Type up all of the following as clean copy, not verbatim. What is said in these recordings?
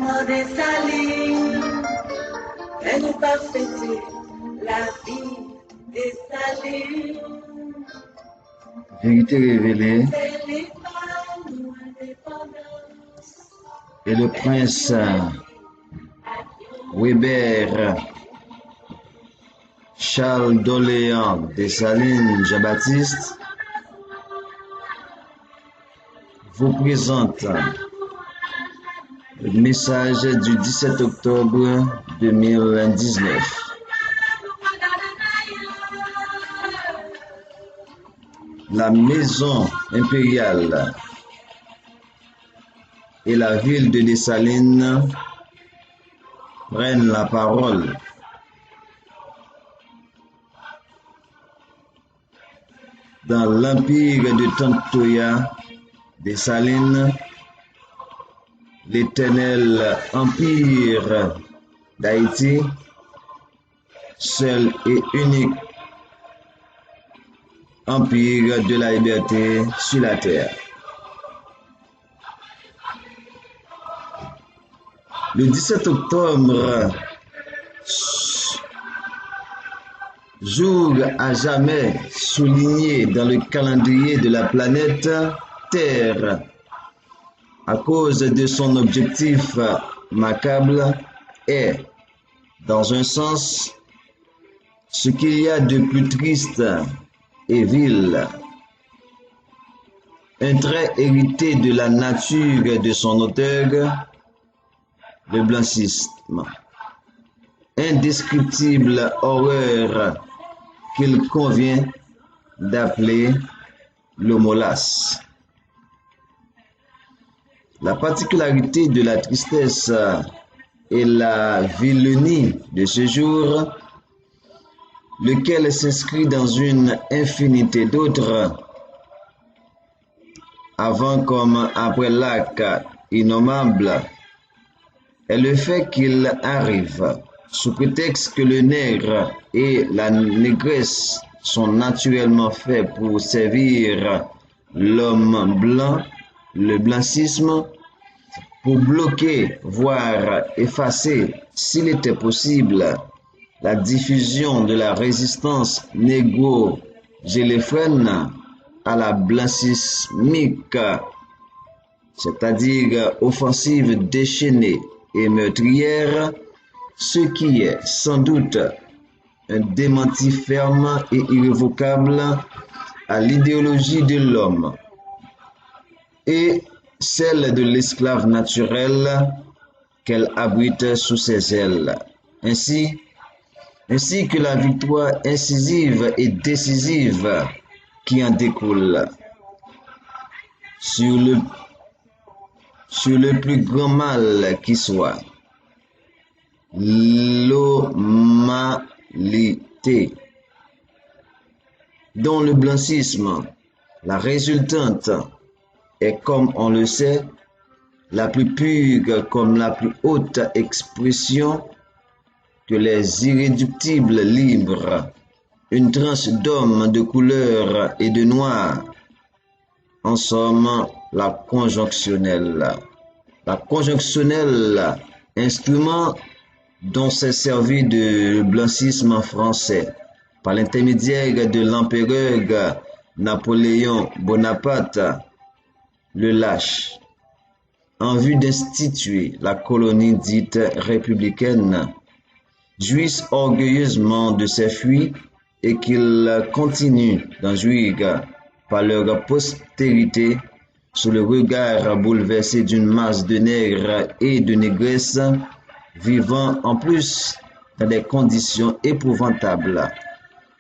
mort des salines, fais-nous pas fêter la vie des salines. Vérité révélée et le prince Weber Charles d'Orléans Dessalines Jean-Baptiste vous présente le message du 17 octobre 2019. La maison impériale et la ville de Dessalines prennent la parole. Dans l'empire de Tantoya, Dessalines, l'éternel empire d'Haïti, seul et unique empire de la liberté sur la terre. Le 17 octobre, jour à jamais souligné dans le calendrier de la planète Terre, à cause de son objectif macabre, est, dans un sens, ce qu'il y a de plus triste et vil, un trait hérité de la nature de son auteur, le blancisme, indescriptible horreur qu'il convient d'appeler le molasse. La particularité de la tristesse et la vilenie de ce jour, lequel s'inscrit dans une infinité d'autres, avant comme après l'acte innommable, est le fait qu'il arrive, sous prétexte que le nègre et la négresse sont naturellement faits pour servir l'homme blanc, le blancisme, pour bloquer, voire effacer, s'il était possible, la diffusion de la résistance négro-géléphone à la blancismique, c'est-à-dire offensive déchaînée et meurtrière, ce qui est sans doute un démenti ferme et irrévocable à l'idéologie de l'homme et celle de l'esclave naturel qu'elle abrite sous ses ailes, ainsi que la victoire incisive et décisive qui en découle sur le plus grand mal qui soit, l'humanité, dont le blancisme, la résultante, est, comme on le sait, la plus pure comme la plus haute expression que les irréductibles libres, une tranche d'hommes de couleur et de noir, en somme la conjonctionnelle. La conjonctionnelle, instrument dont s'est servi de blancisme français par l'intermédiaire de l'empereur Napoléon Bonaparte, le lâche, en vue d'instituer la colonie dite républicaine, jouissent orgueilleusement de ces fuites et qu'ils continuent d'en jouir par leur postérité sous le regard bouleversé d'une masse de nègres et de négresses vivant en plus dans des conditions épouvantables.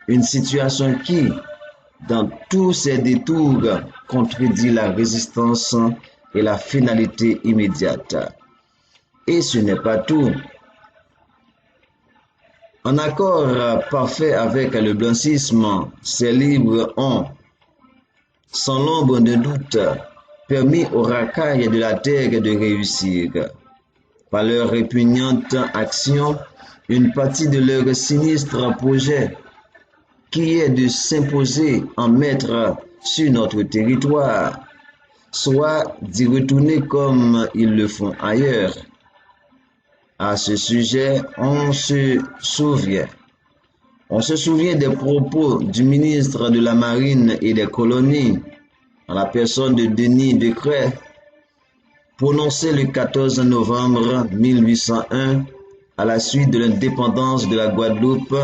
Une situation qui, dans tous ses détours, contredit la résistance et la finalité immédiate. Et ce n'est pas tout. En accord parfait avec le blancisme, ces livres ont, sans l'ombre de doute, permis aux racailles de la terre de réussir. Par leur répugnante action, une partie de leur sinistre projet, qui est de s'imposer en maître sur notre territoire, soit d'y retourner comme ils le font ailleurs, À ce sujet, on se souvient des propos du ministre de la Marine et des Colonies, en la personne de Denis Decrès, prononcés le 14 novembre 1801 à la suite de l'indépendance de la Guadeloupe,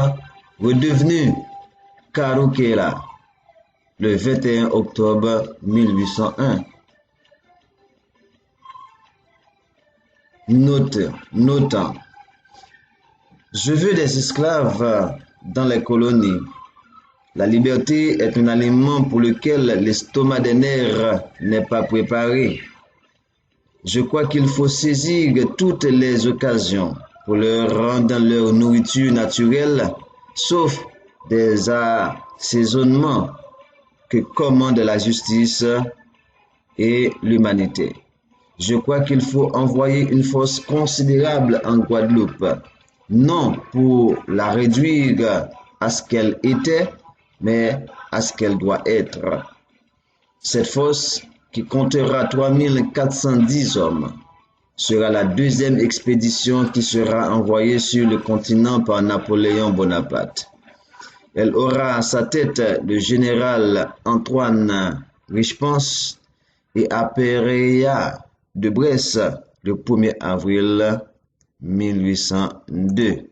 redevenue Caroukéla, le 21 octobre 1801. Notant, je veux des esclaves dans les colonies. La liberté est un aliment pour lequel l'estomac des nerfs n'est pas préparé. Je crois qu'il faut saisir toutes les occasions pour leur rendre leur nourriture naturelle, sauf des assaisonnements que commandent la justice et l'humanité. Je crois qu'il faut envoyer une force considérable en Guadeloupe, non pour la réduire à ce qu'elle était, mais à ce qu'elle doit être. Cette force, qui comptera 3410 hommes, sera la deuxième expédition qui sera envoyée sur le continent par Napoléon Bonaparte. Elle aura à sa tête le général Antoine Richepens et Apérea de Bresse le 1er avril 1802.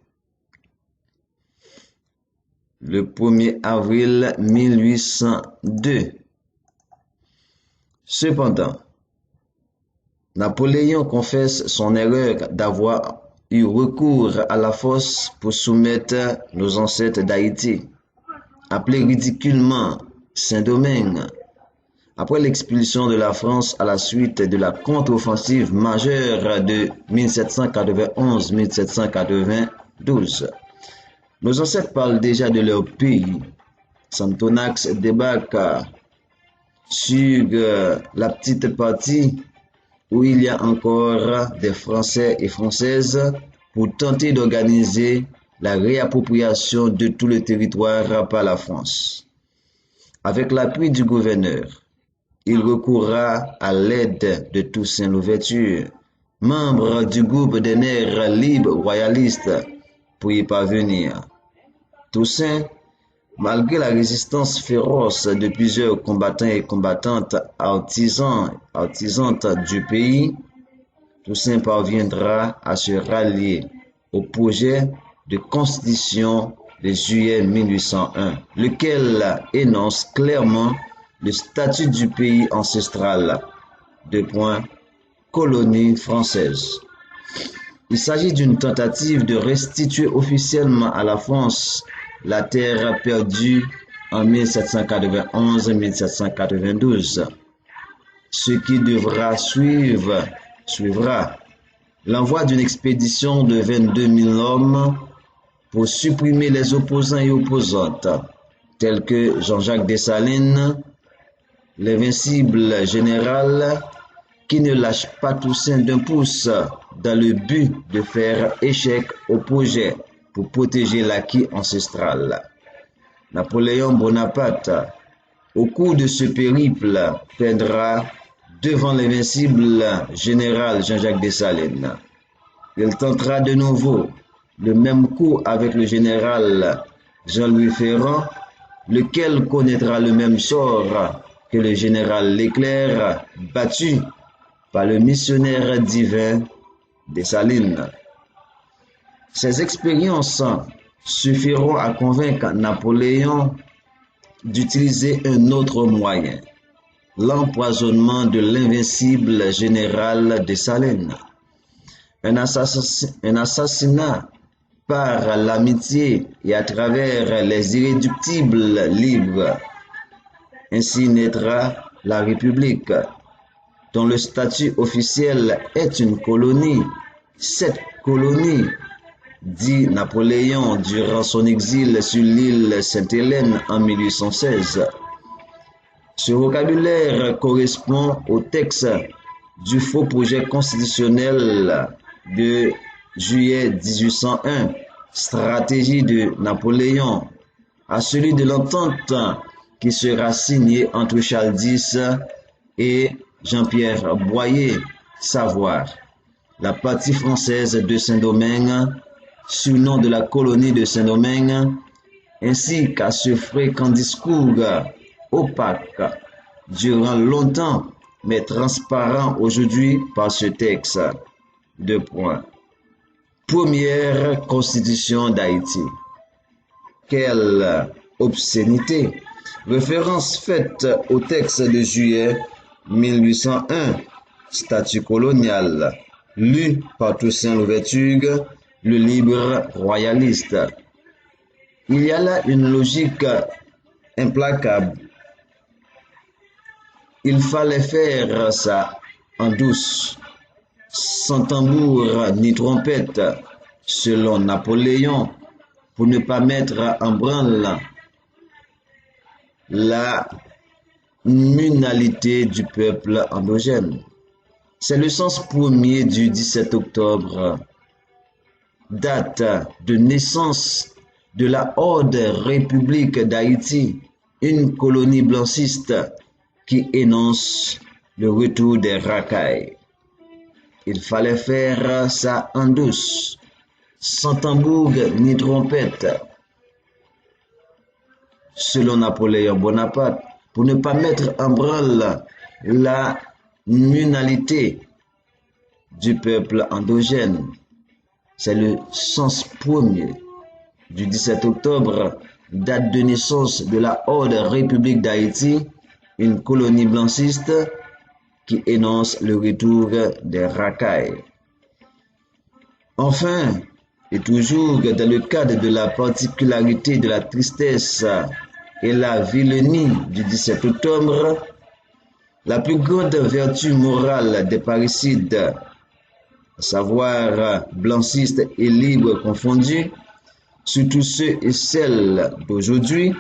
Le 1er avril 1802. Cependant, Napoléon confesse son erreur d'avoir eu recours à la force pour soumettre nos ancêtres d'Haïti, appelés ridiculement Saint-Domingue, après l'expulsion de la France à la suite de la contre-offensive majeure de 1791-1792. Nos ancêtres parlent déjà de leur pays. Santonax débarque sur la petite partie où il y a encore des Français et Françaises pour tenter d'organiser la réappropriation de tout le territoire par la France. Avec l'appui du gouverneur, il recourra à l'aide de Toussaint Louverture, membre du groupe des nerfs libres royalistes, pour y parvenir. Toussaint, malgré la résistance féroce de plusieurs combattants et combattantes artisanes du pays, Toussaint parviendra à se rallier au projet de constitution de juillet 1801, lequel énonce clairement le statut du pays ancestral, colonie française. Il s'agit d'une tentative de restituer officiellement à la France la terre perdue en 1791-1792. Ce qui suivra l'envoi d'une expédition de 22 000 hommes pour supprimer les opposants et opposantes, tels que Jean-Jacques Dessalines, l'invincible général qui ne lâche pas Toussaint d'un pouce dans le but de faire échec au projet pour protéger l'acquis ancestral. Napoléon Bonaparte, au cours de ce périple, perdra devant l'invincible général Jean-Jacques Dessalines. Il tentera de nouveau le même coup avec le général Jean-Louis Ferrand, lequel connaîtra le même sort que le général Leclerc, battu par le missionnaire divin Dessalines. Ces expériences suffiront à convaincre Napoléon d'utiliser un autre moyen, l'empoisonnement de l'invincible général Dessalines. Un assassinat par l'amitié et à travers les irréductibles livres. Ainsi naîtra la République, dont le statut officiel est une colonie. Cette colonie, dit Napoléon durant son exil sur l'île Sainte-Hélène en 1816. Ce vocabulaire correspond au texte du faux projet constitutionnel de juillet 1801, stratégie de Napoléon, à celui de l'entente qui sera signée entre Charles X et Jean-Pierre Boyer, savoir la partie française de Saint-Domingue, surnom de la colonie de Saint-Domingue, ainsi qu'à ce fréquent discours opaque durant longtemps, mais transparent aujourd'hui par ce texte. Deux points. Première constitution d'Haïti. Quelle obscénité! Référence faite au texte de juillet 1801, statut colonial, lu par Toussaint Louverture, le libre royaliste. Il y a là une logique implacable. Il fallait faire ça en douce, sans tambour ni trompette, selon Napoléon, pour ne pas mettre en branle la munalité du peuple endogène. C'est le sens premier du 17 octobre, date de naissance de la Haute République d'Haïti, une colonie blanchiste qui énonce le retour des racailles. Il fallait faire ça en douce, sans tambour ni trompette, selon Napoléon Bonaparte, pour ne pas mettre en branle la munalité du peuple endogène. C'est le sens premier du 17 octobre, date de naissance de la Haute République d'Haïti, une colonie blanchiste qui énonce le retour des racailles. Enfin, et toujours dans le cadre de la particularité de la tristesse et la vilenie du 17 octobre, la plus grande vertu morale des parricides, à savoir blanchistes et libres confondus, surtout ceux et celles d'aujourd'hui,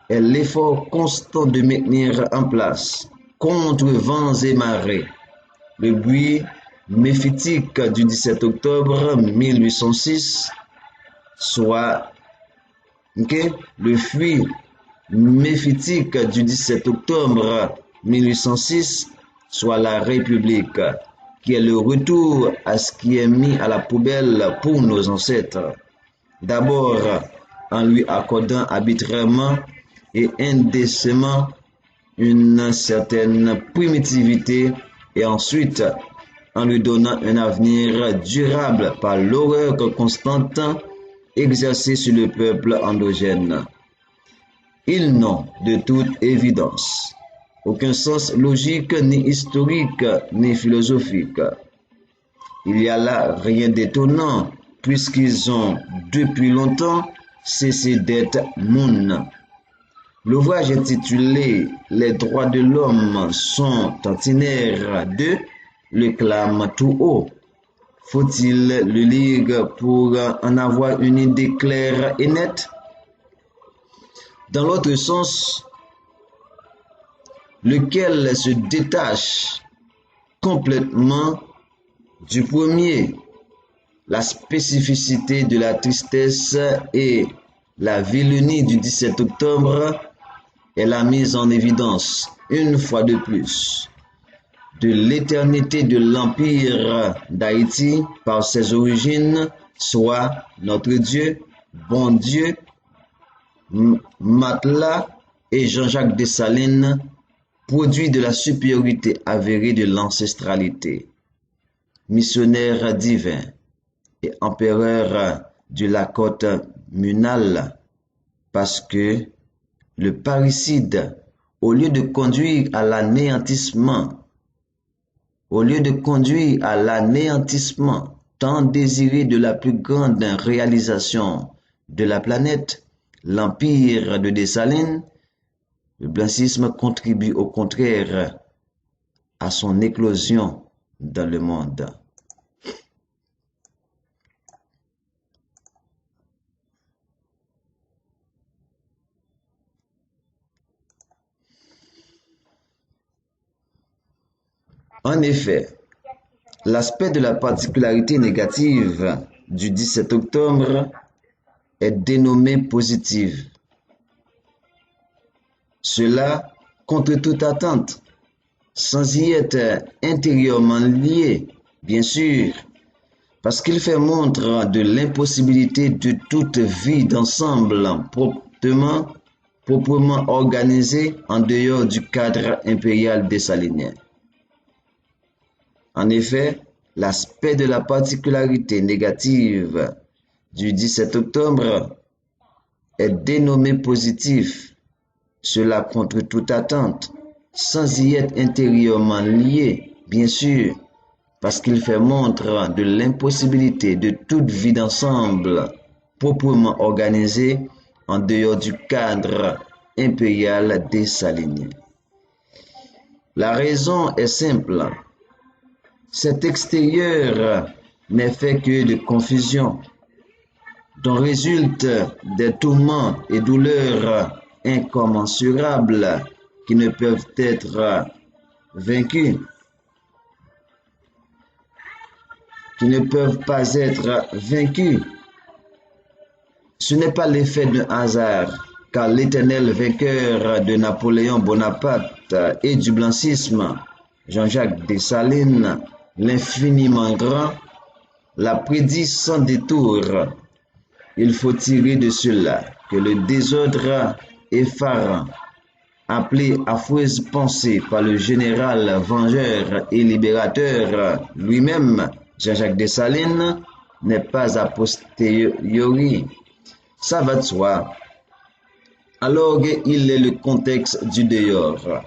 est l'effort constant de maintenir en place, contre vents et marées, le bruit méphitique du 17 octobre 1806, soit le fruit méphitique du 17 octobre 1806, soit la République, qui est le retour à ce qui est mis à la poubelle pour nos ancêtres. D'abord, en lui accordant arbitrairement et indécemment une certaine primitivité, et ensuite en lui donnant un avenir durable par l'horreur constante exercée sur le peuple endogène. Ils n'ont, de toute évidence, aucun sens logique, ni historique, ni philosophique. Il y a là rien d'étonnant, puisqu'ils ont depuis longtemps cessé d'être moun. L'ouvrage intitulé Les droits de l'homme sont centenaires de le clame tout haut. Faut-il le lire pour en avoir une idée claire et nette? Dans l'autre sens, lequel se détache complètement du premier, la spécificité de la tristesse et la vilenie du 17 octobre est la mise en évidence, une fois de plus, de l'éternité de l'Empire d'Haïti par ses origines, soit notre Dieu, bon Dieu, Matelas et Jean-Jacques Dessalines, produit de la supériorité avérée de l'ancestralité, missionnaire divin et empereur de la côte munale, parce que le parricide, au lieu de conduire à l'anéantissement, tant désiré de la plus grande réalisation de la planète, l'empire de Dessalines, le blanchisme contribue au contraire à son éclosion dans le monde. En effet, l'aspect de la particularité négative du 17 octobre est dénommé positive. Cela, contre toute attente, sans y être intérieurement lié Bien sûr, parce qu'il fait montre de l'impossibilité de toute vie d'ensemble proprement organisée en dehors du cadre impérial dessalinien. En effet, l'aspect de la particularité négative du 17 octobre est dénommé positif, cela contre toute attente, sans y être intérieurement lié, bien sûr, parce qu'il fait montre de l'impossibilité de toute vie d'ensemble proprement organisée en dehors du cadre impérial dessalinien. La raison est simple. Cet extérieur n'est fait que de confusion, dont résultent des tourments et douleurs incommensurables qui ne peuvent être vaincus, qui ne peuvent pas être vaincus. Ce n'est pas l'effet d'un hasard, car l'éternel vainqueur de Napoléon Bonaparte et du blancisme, Jean-Jacques Dessalines, l'infiniment grand, l'a prédit sans détour. Il faut tirer de cela que le désordre effarant, appelé affreuse pensée par le général vengeur et libérateur lui-même, Jean-Jacques Dessalines, n'est pas a posteriori. Ça va de soi. Alors il est le contexte du dehors.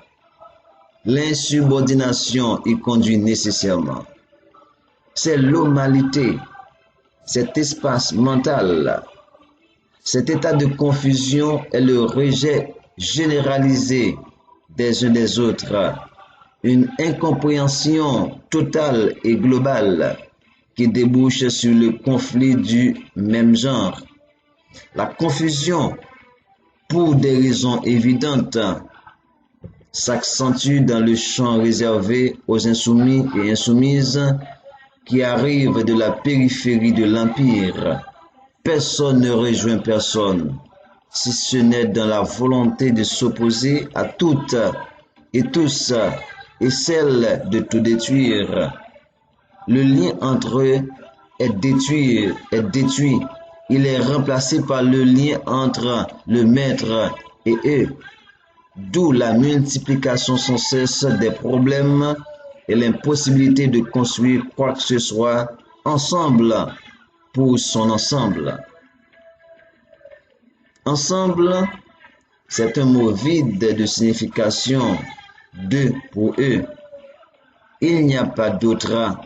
L'insubordination y conduit nécessairement. C'est l'omalité, cet espace mental, cet état de confusion est le rejet généralisé des uns des autres, une incompréhension totale et globale qui débouche sur le conflit du même genre. La confusion, pour des raisons évidentes, s'accentue dans le champ réservé aux insoumis et insoumises qui arrivent de la périphérie de l'Empire. Personne ne rejoint personne, si ce n'est dans la volonté de s'opposer à toutes et tous et celle de tout détruire. Le lien entre eux est détruit. Il est remplacé par le lien entre le maître et eux. D'où la multiplication sans cesse des problèmes et l'impossibilité de construire quoi que ce soit ensemble pour son ensemble. Ensemble, c'est un mot vide de signification de pour eux. Il n'y a pas d'autre.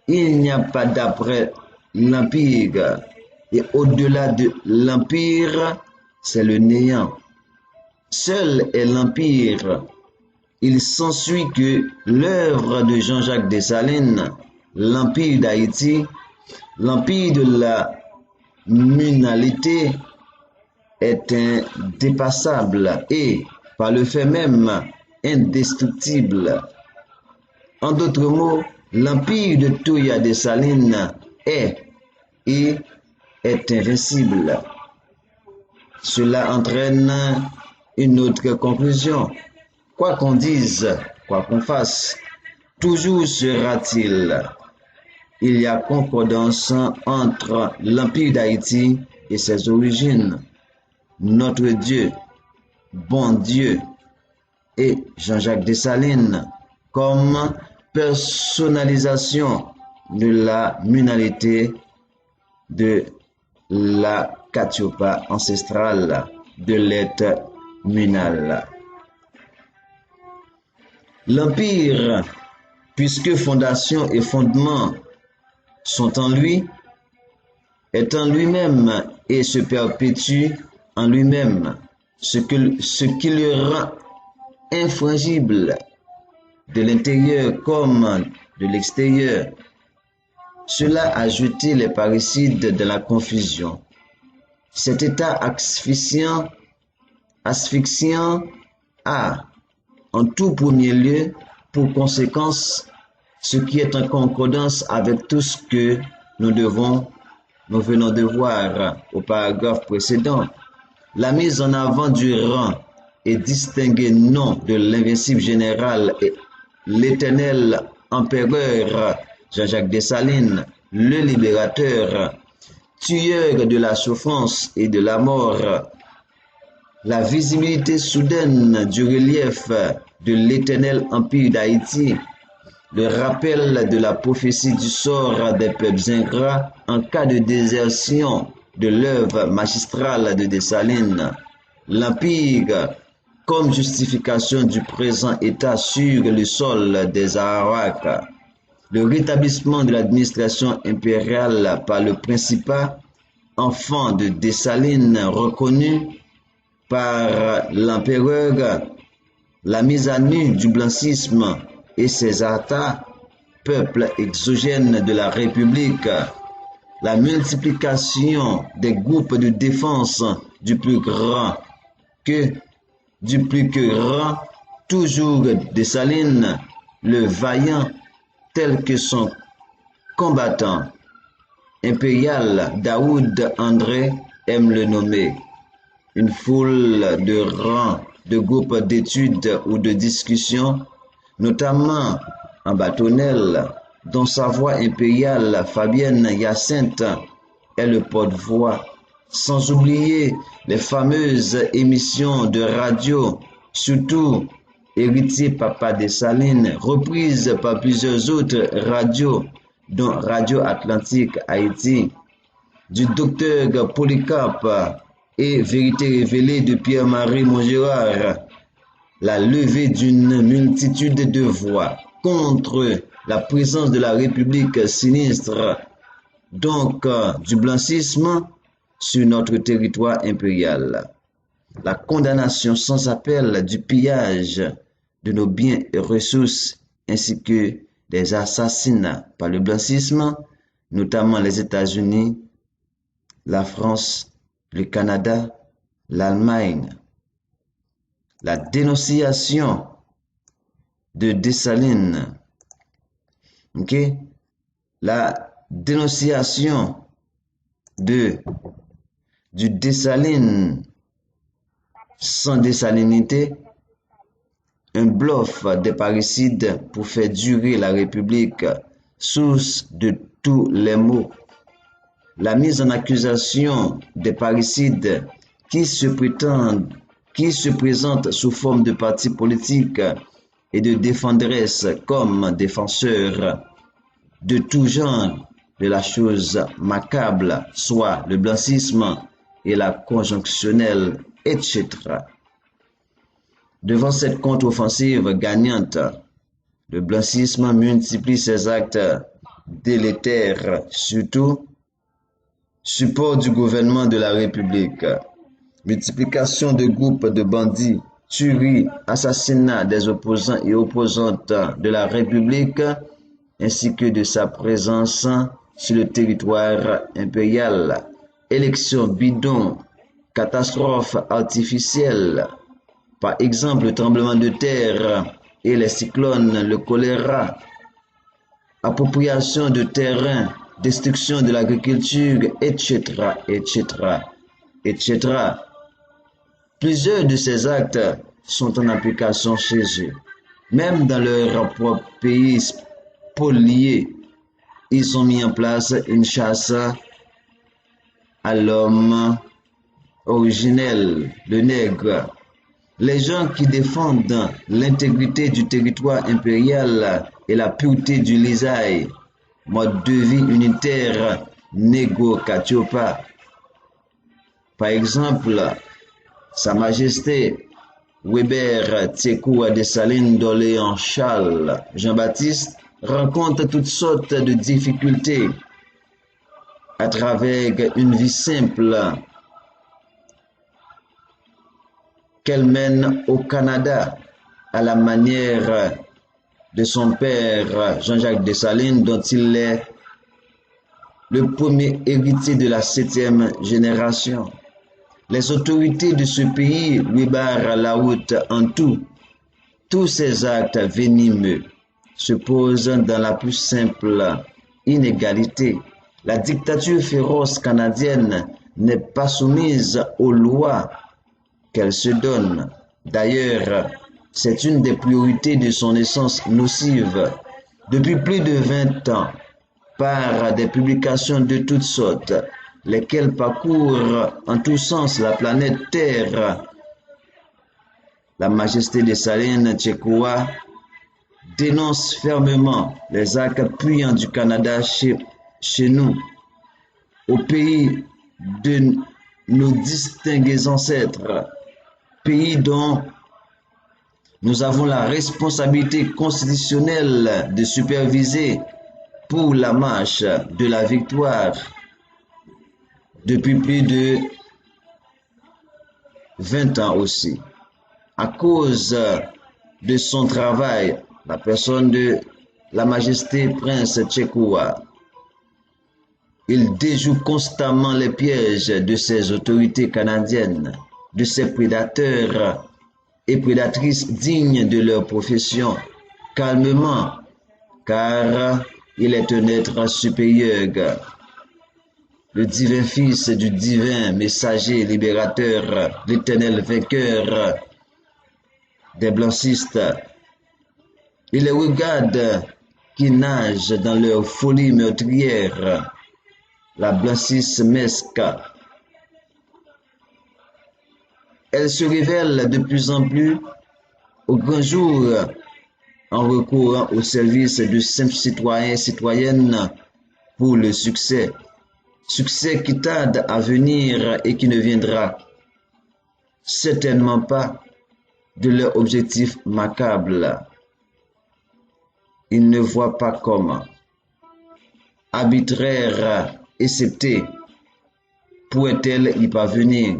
Il n'y a pas d'après l'Empire. Et au-delà de l'Empire, c'est le néant. Seul est l'Empire. Il s'ensuit que l'œuvre de Jean-Jacques Dessalines, l'Empire d'Haïti, l'Empire de la munalité, est indépassable et, par le fait même, indestructible. En d'autres mots, l'Empire de Touya Dessalines est et est invincible. Cela entraîne une autre conclusion. Quoi qu'on dise, quoi qu'on fasse, toujours sera-t-il. Il y a concordance entre l'Empire d'Haïti et ses origines. Notre Dieu, bon Dieu, et Jean-Jacques Dessalines comme personnalisation de la munalité de la Katiopa ancestrale de l'être munal. L'Empire, puisque fondation et fondement sont en lui, est en lui-même et se perpétue en lui-même, ce qui le rend infrangible de l'intérieur comme de l'extérieur. Cela a jeté les parricides de la confusion. Cet état asphyxiant a, en tout premier lieu, pour conséquence, ce qui est en concordance avec tout ce que nous venons de voir au paragraphe précédent, la mise en avant du rang et distingué nom de l'invincible général et l'éternel empereur Jean-Jacques Dessalines, le libérateur, tueur de la souffrance et de la mort, la visibilité soudaine du relief de l'éternel empire d'Haïti, le rappel de la prophétie du sort des peuples ingrats en cas de désertion de l'œuvre magistrale de Dessalines, l'empire comme justification du présent état sur le sol des Arawaks, le rétablissement de l'administration impériale par le Principat, enfant de Dessalines reconnu par l'empereur, la mise à nu du blancisme et ses attaques, peuple exogène de la République, la multiplication des groupes de défense du plus que grand, toujours Dessalines, le vaillant tel que son combattant impérial Daoud André aime le nommer. Une foule de rangs, de groupes d'études ou de discussions, notamment en bâtonnelle, dont sa voix impériale Fabienne Hyacinthe est le porte-voix, sans oublier les fameuses émissions de radio, surtout héritier Papa Dessalines, reprises par plusieurs autres radios, dont Radio Atlantique Haïti, du docteur Polycarpe et Vérité révélée de Pierre-Marie Montgérard, la levée d'une multitude de voix contre la présence de la République sinistre, donc du blancisme, sur notre territoire impérial. La condamnation sans appel du pillage de nos biens et ressources, ainsi que des assassinats par le blancisme, notamment les États-Unis, la France, le Canada, l'Allemagne. La dénonciation de Dessalines, la dénonciation du Dessalines sans dessalinité, un bluff des parricides pour faire durer la République, source de tous les maux. La mise en accusation des parricides qui se présentent sous forme de partis politiques et de défenderesses comme défenseurs de tout genre de la chose macabre, soit le blancisme et la conjonctionnelle, etc. Devant cette contre-offensive gagnante, le blancisme multiplie ses actes délétères, surtout support du gouvernement de la République, multiplication de groupes de bandits, tueries, assassinats des opposants et opposantes de la République, ainsi que de sa présence sur le territoire impérial, élections bidons, catastrophes artificielles, par exemple le tremblement de terre et les cyclones, le choléra, appropriation de terrain, destruction de l'agriculture, etc., etc., etc. Plusieurs de ces actes sont en application chez eux. Même dans leur propre pays spolié, ils ont mis en place une chasse à l'homme originel, le nègre. Les gens qui défendent l'intégrité du territoire impérial et la pureté du lisaï, mode de vie unitaire Nego-Katiopa. Par exemple, Sa Majesté Weber Tsekoua Dessalines d'Orléans Charles Jean-Baptiste rencontre toutes sortes de difficultés à travers une vie simple qu'elle mène au Canada à la manière de son père Jean-Jacques Dessalines, dont il est le premier héritier de la 7e génération. Les autorités de ce pays lui barrent la route en tout. Tous ces actes venimeux se posent dans la plus simple inégalité. La dictature féroce canadienne n'est pas soumise aux lois qu'elle se donne. D'ailleurs, c'est une des priorités de son essence nocive depuis plus de 20 ans par des publications de toutes sortes, lesquelles parcourent en tous sens la planète Terre. La Majesté Dessalines Tchekoua dénonce fermement les actes puants du Canada chez nous, au pays de nos distingués ancêtres, pays dont nous avons la responsabilité constitutionnelle de superviser pour la marche de la victoire depuis plus de 20 ans aussi. À cause de son travail, la personne de la Majesté Prince Tchekoua, il déjoue constamment les pièges de ces autorités canadiennes, de ces prédateurs et prédatrices dignes de leur profession, calmement, car il est un être supérieur, le divin Fils du divin messager libérateur, l'éternel vainqueur des blancistes. Il les regarde qui nagent dans leur folie meurtrière, la blancisme-mesque. Elle se révèle de plus en plus au grand jour en recourant au service de simples citoyens et citoyennes pour le succès. Succès qui tarde à venir et qui ne viendra certainement pas de leur objectif macabre. Ils ne voient pas comment, arbitraire et scepté, pourrait-elle y parvenir.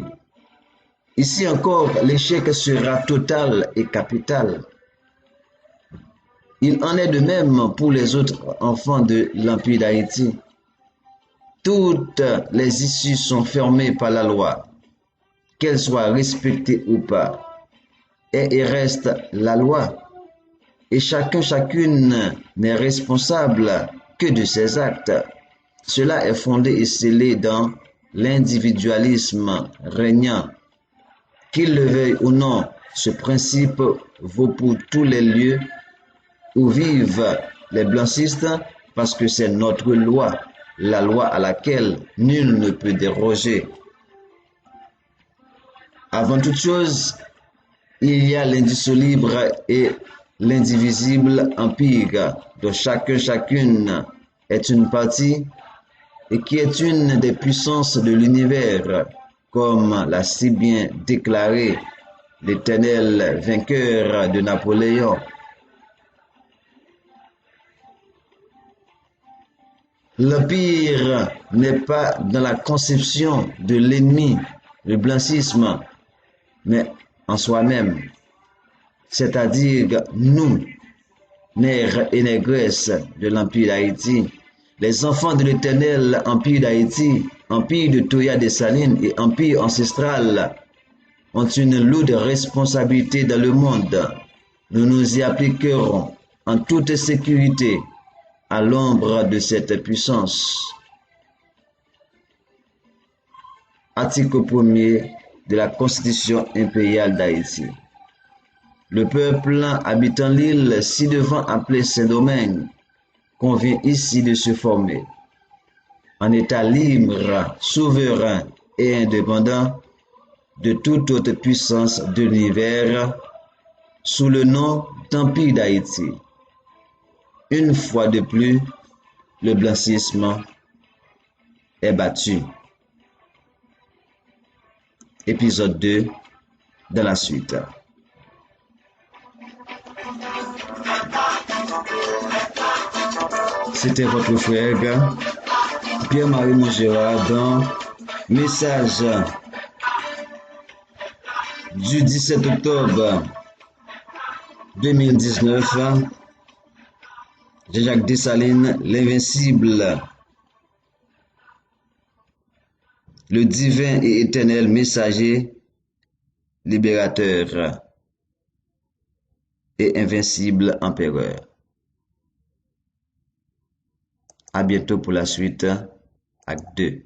Ici encore, l'échec sera total et capital. Il en est de même pour les autres enfants de l'Empire d'Haïti. Toutes les issues sont fermées par la loi, qu'elles soient respectées ou pas. Et reste la loi. Et chacune n'est responsable que de ses actes. Cela est fondé et scellé dans l'individualisme régnant. Qu'il le veuille ou non, ce principe vaut pour tous les lieux où vivent les blancistes parce que c'est notre loi, la loi à laquelle nul ne peut déroger. Avant toute chose, il y a l'indissoluble et l'indivisible empire dont chacune est une partie et qui est une des puissances de l'univers, comme l'a si bien déclaré l'éternel vainqueur de Napoléon. L'empire n'est pas dans la conception de l'ennemi, le blancisme, mais en soi-même, c'est-à-dire nous, nègres et négresses de l'Empire d'Haïti, les enfants de l'éternel Empire d'Haïti, Empire de Toya Dessalines et Empire ancestral, ont une lourde responsabilité dans le monde. Nous nous y appliquerons en toute sécurité à l'ombre de cette puissance. Article 1er de la Constitution impériale d'Haïti. Le peuple habitant l'île ci-devant appelée Saint-Domingue convient ici de se former en état libre, souverain et indépendant de toute autre puissance de l'univers sous le nom d'Empire d'Haïti. Une fois de plus, le blancisme est battu. Épisode 2, dans la suite. C'était votre frère Pierre-Marie Montgérard dans Message du 17 octobre 2019. Jean-Jacques Dessalines, l'invincible, le divin et éternel messager, libérateur et invincible empereur. À bientôt pour la suite, acte 2.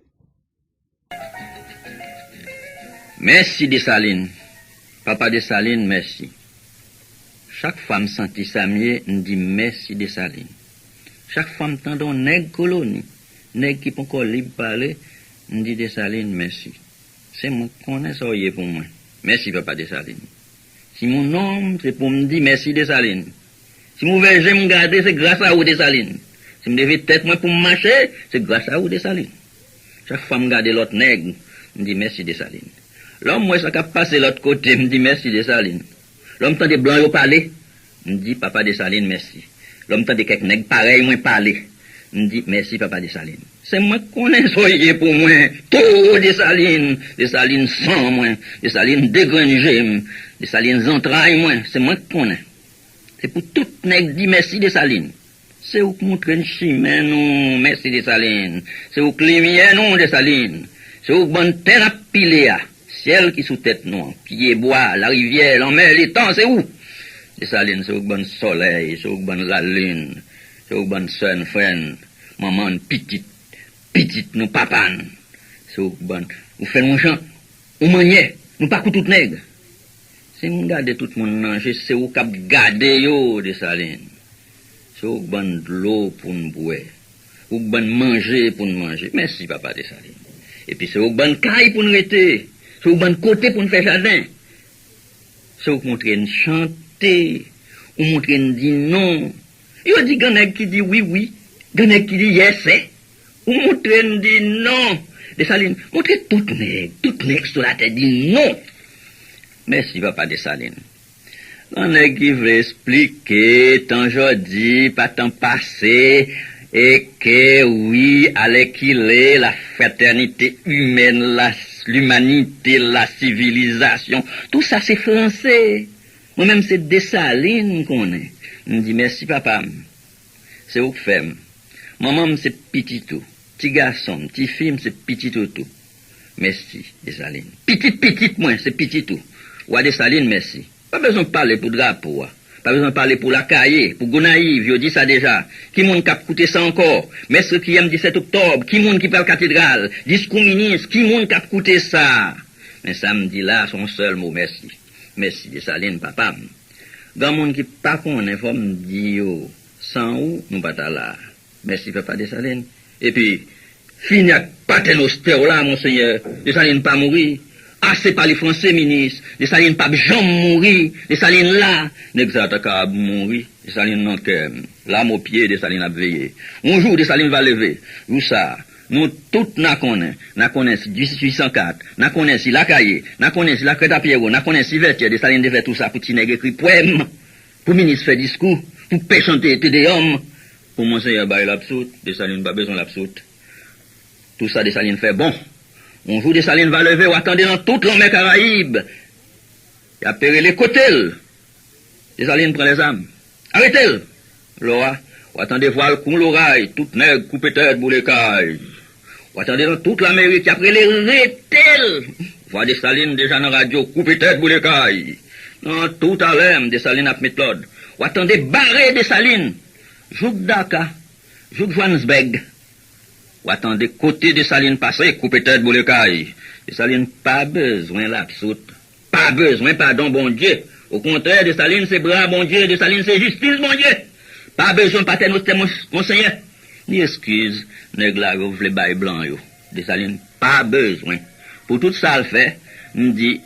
Merci Dessalines. Papa Dessalines, merci. Chaque femme sentit sa mieux, dit merci Dessalines. Chaque fois, me tendons nègre colonie, nègre qui peut encore libre parler, me dit Dessalines, merci. C'est moi qui connais ça pour moi. Merci, papa Dessalines. Si mon nom, c'est pour me dire merci Dessalines. Si mon verger me garder, c'est grâce à vous Dessalines. Si me devais tête moi pour me marcher, c'est grâce à vous Dessalines. Chaque fois me garder l'autre nègre, me dit merci Dessalines. L'homme, moi, ça a passé l'autre côté, me dit merci Dessalines. L'homme tend des blancs au parler, me dit papa Dessalines, merci. L'homme tend des quelques nègres pareil, moi parler, me dit merci papa Dessalines. C'est moi qui connais soyez pour moi, tout Dessalines, Dessalines sans moi, Dessalines dégrangé, Dessalines entrailles moi, c'est moi qui connais. C'est pour tout nègre dit merci Dessalines. C'est où que montre une chimère non, merci Dessalines. C'est où que lumière non Dessalines. C'est où que bonne terre à piler à. Ciel qui sous tête non, qui est bois, la rivière, la mer, les temps, c'est où? Dessalines, c'est où que bonne soleil, c'est où que bonne la lune, c'est où que bonne soeur, frère, maman, petite, nous papan. C'est où que bonne, vous faites mon chant, ou manier, nous pas tout nègre. Si vous regardez tout le monde manger, c'est où cap garder yo, Dessalines. C'est où bonne de l'eau pour nous boire. Ou bonne manger pour nous manger. Merci, papa Dessalines. Et puis c'est où bonne caille pour nous rester. C'est où bonne côté pour nous faire jardin. C'est où montrer nous chanter. Ou montrer nous dire non. Il dit ganek qui dit oui. Ganek qui dit yes, c'est. Ou montrer nous dire non. Dessalines, montrez tout nègre sur la tête dit non. Merci, papa Dessalines. On est qui veut expliquer, tant aujourd'hui, pas tant passé, et que oui, allez qu'il est, la fraternité humaine, l'humanité, la civilisation, tout ça c'est français. Moi-même c'est Dessalines qu'on est. Je dis merci papa. C'est où que fait. Maman c'est petit tout. Petit garçon, petit film c'est petit tout. Merci Dessalines. Petite moi, c'est petit tout. Ou à Dessalines, merci. Pas besoin de parler pour drapeau. Pas besoin de parler pour la cahier, pour Gonaïve, je dis ça déjà. Qui monde qui a coûté ça encore? Mestre qui aime 17 octobre, qui monde qui parle cathédrale, discours ministre, qui monde qui a coûté ça? Mais ça me dit là son seul mot, merci. Merci Dessalines, papa. Grand monde qui pas connaît, faut me dire, sans où, nous pas là. Merci papa Dessalines. Et puis, fini avec paternoster là, monseigneur, Dessalines pas mourir. Assez par les Français ministres, Dessalines pas jamais mourir, Dessalines là, n'exacte qu'à mourir, Dessalines non que l'âme au pied, Dessalines a veillé. Un jour, Dessalines va lever. Où ça? Nous tous n'a connaissons 1804, n'a connaissons la cahier, n'a connaissons la crête à Pierrot, n'a connaissons Vertier, Dessalines devait tout ça pour Tineg écrit poème, pour ministre faire discours, pour paix chanter des hommes, pour monseigneur bail l'absoute, Dessalines pas besoin l'absoute. Tout ça, Dessalines fait bon. Un jour, Dessalines va lever ou attendez dans toute l'homme Caraïbe. Il a péré les côtés. Dessalines prend les âmes. Arrêtez-le. Laura, ou attendez voir le coup l'oreille, toute nègre, coupé tête, boule caille. Ou attendez dans toute l'Amérique, après les rétels. Voir Dessalines déjà dans la radio, coupé tête, boule caille. Non, tout à l'heure, Dessalines a mis l'ordre. Ou attendez barrer Dessalines. Jouk Dakar, Jouk Johannesburg. Ou attendez côté Dessalines passer, couper tête boule caille. Dessalines pas besoin l'absoute. Pas besoin, pardon, bon Dieu. Au contraire, Dessalines c'est bras, bon Dieu. Dessalines c'est justice, bon Dieu. Pas besoin de paternoster, monseigneur. Ni excuse, nèg la vous les bail blanc yo. Dessalines pas besoin. Pour tout ça le fait, me dit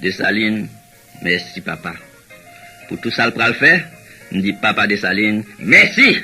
Dessalines, merci papa. Pour tout ça le faire, me dit papa Dessalines, merci.